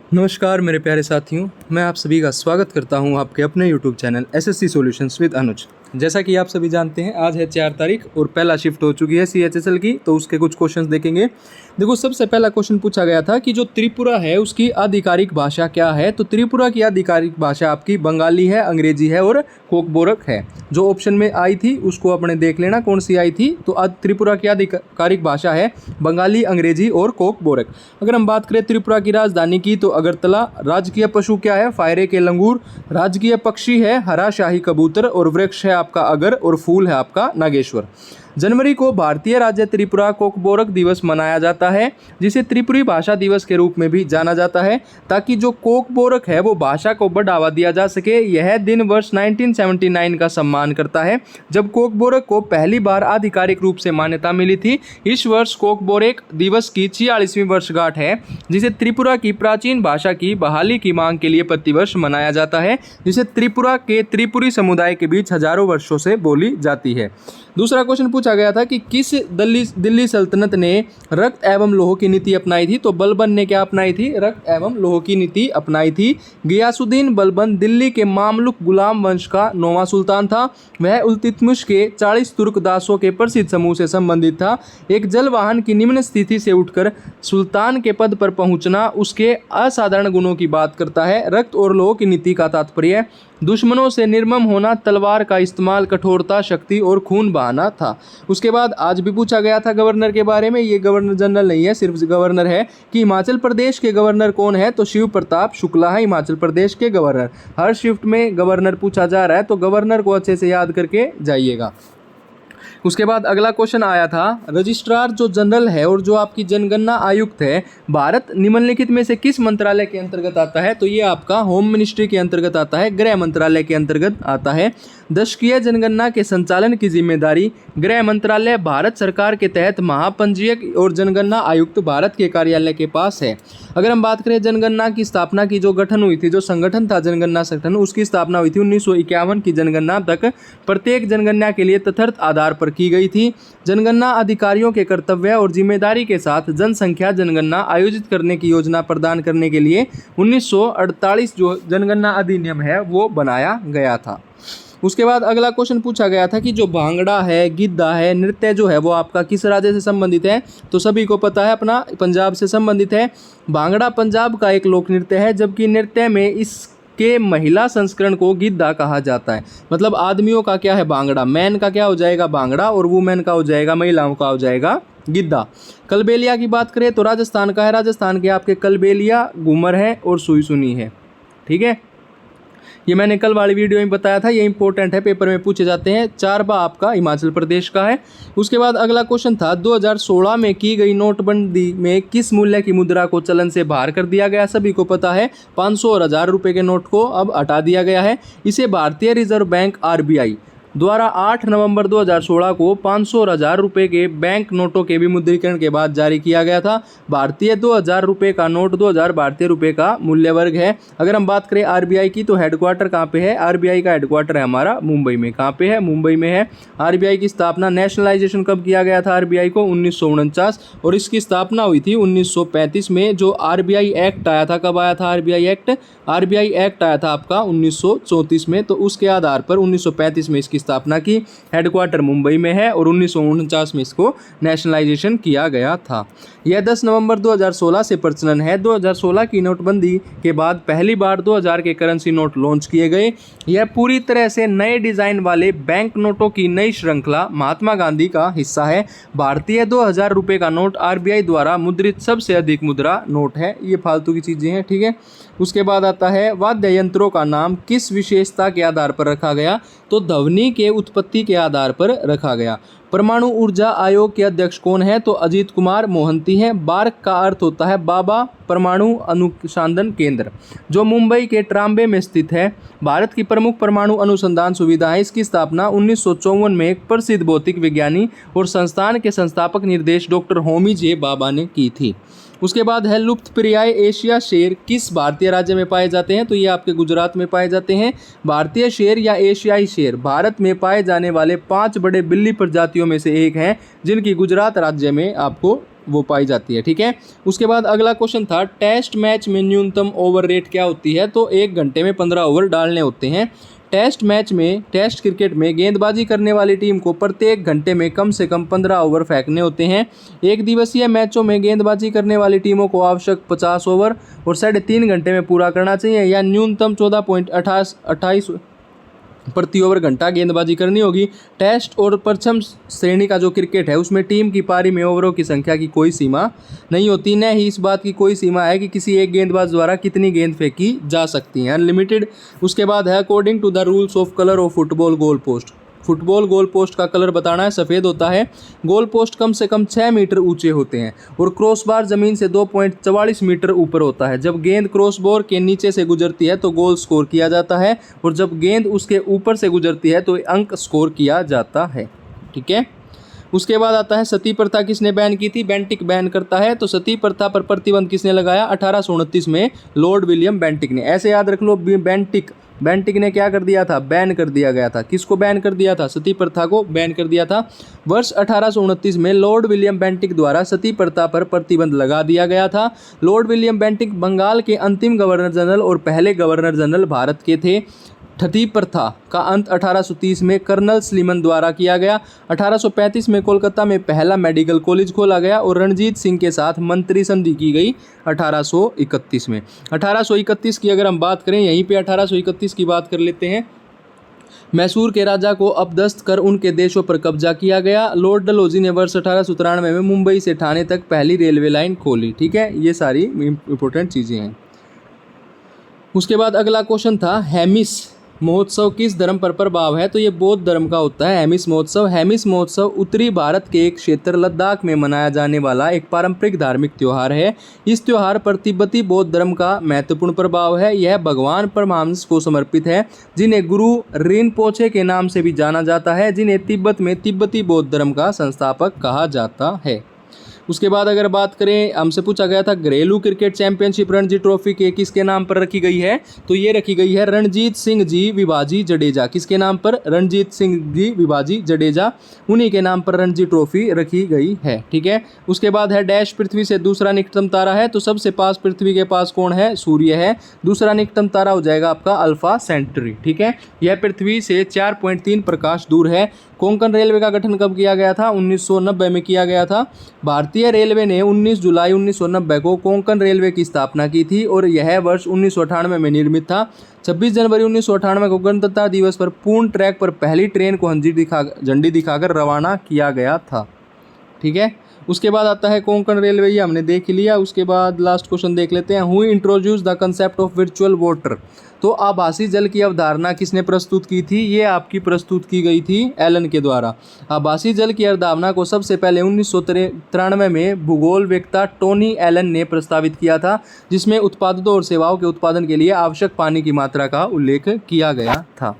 नमस्कार मेरे प्यारे साथियों, मैं आप सभी का स्वागत करता हूं आपके अपने YouTube channel SSC solutions with Anuj. जैसा कि आप सभी जानते हैं, आज है 4 तारीख और पहला शिफ्ट हो चुकी है CHSL की, तो उसके कुछ क्वेश्चंस देखेंगे। देखो, सबसे पहला क्वेश्चन पूछा गया था कि जो त्रिपुरा है उसकी आधिकारिक भाषा क्या है। तो त्रिपुरा की आधिकारिक भाषा आपकी बंगाली है, अंग्रेजी है और कोकबोरक है। जो ऑप्शन में आई थी उसको अपने देख लेना कौन सी आई थी। तो त्रिपुरा की आधिकारिक भाषा है बंगाली, अंग्रेजी और कोकबोरक। अगर हम बात करें त्रिपुरा की राजधानी की तो अगरतला। राजकीय पशु क्या है? फायरे के लंगूर। राजकीय पक्षी है हरा शाही कबूतर और वृक्ष है आपका अगर और फूल है आपका नागेश्वर। जनवरी को भारतीय राज्य त्रिपुरा कोकबोरक दिवस मनाया जाता है, जिसे त्रिपुरी भाषा दिवस के रूप में भी जाना जाता है, ताकि जो कोकबोरक है वो भाषा को बढ़ावा दिया जा सके। यह दिन वर्ष 1979 का सम्मान करता है, जब कोकबोरक को पहली बार आधिकारिक रूप से मान्यता मिली थी। इस वर्ष कोकबोरक दिवस की 46वीं वर्षगांठ है, जिसे त्रिपुरा की प्राचीन भाषा की बहाली की मांग के लिए प्रतिवर्ष मनाया जाता है, जिसे त्रिपुरा के त्रिपुरी समुदाय के बीच हजारों वर्षों से बोली जाती है। दूसरा क्वेश्चन पूछा गया था कि किस दिल्ली सल्तनत ने रक्त एवं लोह की नीति अपनाई थी। तो बलबन ने क्या अपनाई थी? रक्त एवं लोह की नीति अपनाई थी। गियासुद्दीन बलबन दिल्ली के मामलुक गुलाम वंश का 9वां सुल्तान था। वह इल्तुतमिश के 40 तुर्क दासों के प्रसिद्ध समूह से संबंधित था। एक जलवाहन की निम्न स्थिति से उठकर सुल्तान के पद पर पहुंचना उसके असाधारण गुणों की बात करता है। रक्त और लोह की नीति का तात्पर्य दुश्मनों से निर्मम होना, तलवार का इस्तेमाल, कठोरता, शक्ति और खून बहाना था। उसके बाद आज भी पूछा गया था गवर्नर के बारे में। ये गवर्नर जनरल नहीं है, सिर्फ गवर्नर है कि हिमाचल प्रदेश के गवर्नर कौन है। तो शिव प्रताप शुक्ला है हिमाचल प्रदेश के गवर्नर। हर शिफ्ट में गवर्नर पूछा जा रहा है, तो गवर्नर को अच्छे से याद करके जाइएगा। उसके बाद अगला क्वेश्चन आया था, रजिस्ट्रार जो जनरल है और जो आपकी जनगणना आयुक्त है, भारत निम्नलिखित में से किस मंत्रालय के अंतर्गत आता है। तो ये आपका होम मिनिस्ट्री के अंतर्गत आता है, गृह मंत्रालय के अंतर्गत आता है। दशकीय जनगणना के संचालन की जिम्मेदारी गृह मंत्रालय भारत सरकार के तहत महापंजीयक और जनगणना आयुक्त भारत के कार्यालय के पास है। अगर हम बात करें जनगणना की स्थापना की, जो गठन हुई थी, जो संगठन था जनगणना संगठन, उसकी स्थापना हुई थी 1951 की जनगणना तक प्रत्येक जनगणना के लिए तथर्थ आधार पर की गई थी। जनगणना अधिकारियों के कर्तव्य और जिम्मेदारी के साथ जनसंख्या जनगणना आयोजित करने की योजना प्रदान करने के लिए 1948 जो जनगणना अधिनियम है वो बनाया गया था। उसके बाद अगला क्वेश्चन पूछा गया था कि जो भांगड़ा है, गिद्धा है, नृत्य जो है वो आपका किस राज्य से संबंधित है। तो सभी को पता है अपना पंजाब से संबंधित है। भांगड़ा पंजाब का एक लोक नृत्य है, जबकि नृत्य में इसके महिला संस्करण को गिद्धा कहा जाता है। मतलब आदमियों का क्या है भांगड़ा, मैन का क्या हो जाएगा भांगड़ा और वुमेन का हो जाएगा, महिलाओं का हो जाएगा गिद्धा। कलबेलिया की बात करें तो राजस्थान का है। राजस्थान के आपके कलबेलिया घूमर है और सुई सुनी है। ठीक है, ये मैंने कल वाली वीडियो में बताया था, ये इंपॉर्टेंट है, पेपर में पूछे जाते हैं। 4 आपका हिमाचल प्रदेश का है। उसके बाद अगला क्वेश्चन था, 2016 में की गई नोटबंदी में किस मूल्य की मुद्रा को चलन से बाहर कर दिया गया। सभी को पता है 500 और 1000 रुपये के नोट को अब हटा दिया गया है। इसे भारतीय रिजर्व बैंक RBI द्वारा 8 नवंबर 2016 को 500 और 1000 रुपये के बैंक नोटों के विमुद्रीकरण के बाद जारी किया गया था। भारतीय 2000 रुपये का नोट 2000 भारतीय रुपये का मूल्य वर्ग है। अगर हम बात करें RBI की तो हेडक्वार्टर कहाँ पे है? RBI का हेडक्वार्टर है हमारा मुंबई में। कहाँ पे है? मुंबई में है। RBI की स्थापना, नेशनलाइजेशन कब किया गया था RBI को? 1949, और इसकी स्थापना हुई थी 1935 में। जो RBI एक्ट आया था, कब आया था RBI एक्ट? RBI एक्ट आया था आपका 1934 में। तो उसके आधार पर 1935 में इसकी स्थापना की। हेडक्वार्टर मुंबई में है और 1949 में इसको नेशनलाइजेशन किया गया था। यह 10 नवंबर 2016 से प्रचलन है। 2016 की नोटबंदी के बाद पहली बार 2000 के करेंसी नोट लॉन्च किए गए। यह पूरी तरह से नए डिजाइन वाले बैंक नोटों की नई श्रृंखला महात्मा गांधी का हिस्सा है। भारतीय 2000 रुपये का नोट RBI द्वारा मुद्रित सबसे अधिक मुद्रा नोट है। ये फालतू की चीजें हैं, ठीक है। उसके बाद आता है, वाद्य यंत्रों का नाम किस विशेषता के आधार पर रखा गया। तो ध्वनि के उत्पत्ति के आधार पर रखा गया। परमाणु ऊर्जा आयोग के अध्यक्ष कौन है? तो अजीत कुमार मोहंती हैं। बार्क का अर्थ होता है बाबा परमाणु अनुसंधान केंद्र, जो मुंबई के ट्राम्बे में स्थित है। भारत की प्रमुख परमाणु अनुसंधान सुविधा है। इसकी स्थापना 1954 में एक प्रसिद्ध भौतिक विज्ञानी और संस्थान के संस्थापक निर्देश डॉक्टर होमी जे भाभा ने की थी। उसके बाद है, लुप्तप्राय एशिया शेर किस भारतीय राज्य में पाए जाते हैं। तो ये आपके गुजरात में पाए जाते हैं। भारतीय शेर या एशियाई शेर भारत में पाए जाने वाले 5 बड़े बिल्ली प्रजातियों में से एक हैं, जिनकी गुजरात राज्य में आपको वो पाई जाती है। ठीक है, उसके बाद अगला क्वेश्चन था टेस्ट मैच में न्यूनतम ओवर रेट क्या होती है, तो 1 घंटे में 15 ओवर डालने होते हैं। टेस्ट मैच में, टेस्ट क्रिकेट में गेंदबाजी करने वाली टीम को प्रत्येक घंटे में कम से कम 15 ओवर फेंकने होते हैं। एक दिवसीय मैचों में गेंदबाजी करने वाली टीमों को आवश्यक 50 ओवर और 3.5 घंटे में पूरा करना चाहिए, या न्यूनतम 14.28 प्रति ओवर घंटा गेंदबाजी करनी होगी। टेस्ट और प्रथम श्रेणी का जो क्रिकेट है उसमें टीम की पारी में ओवरों की संख्या की कोई सीमा नहीं होती, न ही इस बात की कोई सीमा है कि किसी एक गेंदबाज द्वारा कितनी गेंद फेंकी जा सकती हैं, अनलिमिटेड। उसके बाद है according to the rules of colour of football goal post. Football goal post का कलर बताना है, सफ़ेद होता है। गोल पोस्ट कम से कम 6 मीटर ऊंचे होते हैं और क्रॉसबार जमीन से 2.44 मीटर ऊपर होता है। जब गेंद क्रॉसबार के नीचे से गुजरती है तो गोल स्कोर किया जाता है, और जब गेंद उसके ऊपर से गुजरती है तो अंक स्कोर किया जाता है। ठीक है, उसके बाद आता है सती प्रथा किसने बैन की थी, बेंटिक बैन करता है। तो सती प्रथा पर प्रतिबंध किसने लगाया, 1829 में लॉर्ड विलियम बेंटिक ने। ऐसे याद रख लो, बेंटिक ने क्या कर दिया था, बैन कर दिया गया था। किसको बैन कर दिया था, सती प्रथा को बैन कर दिया था। वर्ष 1829 में लॉर्ड विलियम बेंटिक द्वारा सती प्रथा पर प्रतिबंध लगा दिया गया था। लॉर्ड विलियम बेंटिक बंगाल के अंतिम गवर्नर जनरल और पहले गवर्नर जनरल भारत के थे। सती प्रथा का अंत 1830 में कर्नल स्लीमन द्वारा किया गया। 1835 में कोलकाता में पहला मेडिकल कॉलेज खोला गया और रणजीत सिंह के साथ मंत्री संधि की गई 1831 में। 1831 की अगर हम बात करें, यहीं पे 1831 की बात कर लेते हैं। मैसूर के राजा को अपदस्थ कर उनके देशों पर कब्जा किया गया। लॉर्ड डलहौजी ने वर्ष 1893 में मुंबई से ठाणे तक पहली रेलवे लाइन खोली। ठीक है, ये सारी इंपॉर्टेंट चीज़ें हैं। उसके बाद अगला क्वेश्चन था हेमिस महोत्सव किस धर्म पर प्रभाव है, तो ये बौद्ध धर्म का होता है हेमिस महोत्सव। हेमिस महोत्सव उत्तरी भारत के एक क्षेत्र लद्दाख में मनाया जाने वाला एक पारंपरिक धार्मिक त्यौहार है। इस त्यौहार पर तिब्बती बौद्ध धर्म का महत्वपूर्ण प्रभाव है। यह भगवान परमहंस को समर्पित है, जिन्हें गुरु रिनपोचे के नाम से भी जाना जाता है, जिन्हें तिब्बत में तिब्बती बौद्ध धर्म का संस्थापक कहा जाता है। उसके बाद अगर बात करें, हमसे पूछा गया था घरेलू क्रिकेट चैंपियनशिप रणजी ट्रॉफी के किसके नाम पर रखी गई है, तो ये रखी गई है रणजीत सिंह जी विभाजी जडेजा। किसके नाम पर, रणजीत सिंह जी विभाजी जडेजा, उन्हीं के नाम पर रणजी ट्रॉफी रखी गई है। ठीक है, उसके बाद है डैश पृथ्वी से दूसरा निकटतम तारा है, तो सबसे पास पृथ्वी के पास कौन है, सूर्य है। दूसरा निकटतम तारा हो जाएगा आपका अल्फा सेंटरी। ठीक है, यह पृथ्वी से 4.3 प्रकाश दूर है। कोंकण रेलवे का गठन कब किया गया था, 1990 में किया गया था। भारतीय रेलवे ने 19 जुलाई 1990 को कोंकण रेलवे की स्थापना की थी और यह वर्ष 1998 में निर्मित था। 26 जनवरी 1998 को गणतंत्र दिवस पर पूर्ण ट्रैक पर पहली ट्रेन को झंडी दिखाकर रवाना किया गया था। ठीक है, उसके बाद आता है कोंकण रेलवे, ये हमने देख लिया। उसके बाद लास्ट क्वेश्चन देख लेते हैं, who introduce the concept of virtual water, तो आभासी जल की अवधारणा किसने प्रस्तुत की थी, ये आपकी प्रस्तुत की गई थी एलन के द्वारा। आभासी जल की अवधारणा को सबसे पहले 1993 में भूगोलवेत्ता टोनी एलन ने प्रस्तावित किया था, जिसमें उत्पादों और सेवाओं के उत्पादन के लिए आवश्यक पानी की मात्रा का उल्लेख किया गया था।